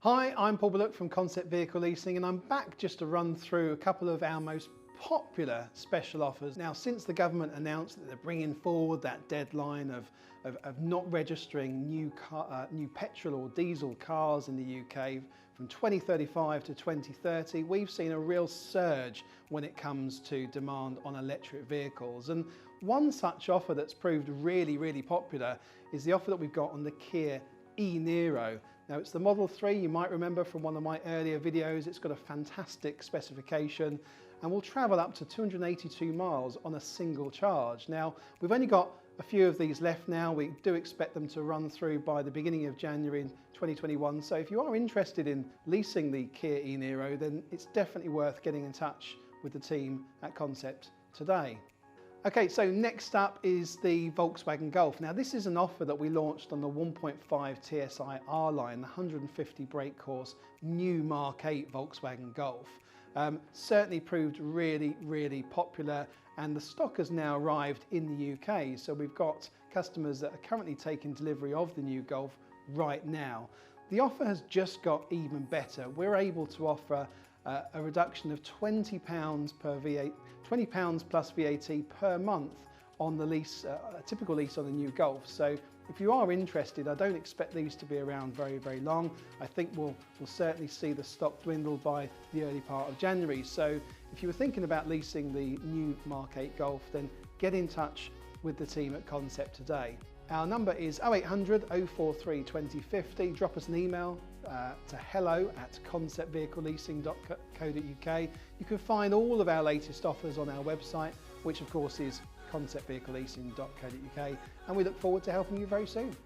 Hi, I'm Paul Bullock from Concept Vehicle Leasing, and I'm back just to run through a couple of our most popular special offers. Now, since the government announced that they're bringing forward that deadline of not registering new petrol or diesel cars in the UK from 2035 to 2030, we've seen a real surge when it comes to demand on electric vehicles. And one such offer that's proved really popular is the offer that we've got on the Kia e-Niro. Now, it's the Model 3, you might remember from one of my earlier videos. It's got a fantastic specification and will travel up to 282 miles on a single charge. Now, we've only got a few of these left now. We do expect them to run through by the beginning of January in 2021. So if you are interested in leasing the Kia e-Niro, then it's definitely worth getting in touch with the team at Concept today. Okay, so next up is the Volkswagen Golf. Now, this is an offer that we launched on the 1.5 TSI R-Line, the 150 brake course new Mark 8 Volkswagen Golf. Certainly proved really popular, and the stock has now arrived in the UK. So we've got customers that are currently taking delivery of the new Golf right now. The offer has just got even better. We're able to offer a reduction of £20 plus VAT per month on the lease, a typical lease on a new Golf. So if you are interested, I don't expect these to be around very long. I think we'll certainly see the stock dwindle by the early part of January. So if you were thinking about leasing the new Mark 8 Golf, then get in touch with the team at Concept today. Our number is 0800 043 2050. Drop us an email to hello@conceptvehicleleasing.co.uk. You can find all of our latest offers on our website, which of course is conceptvehicleleasing.co.uk, and we look forward to helping you very soon.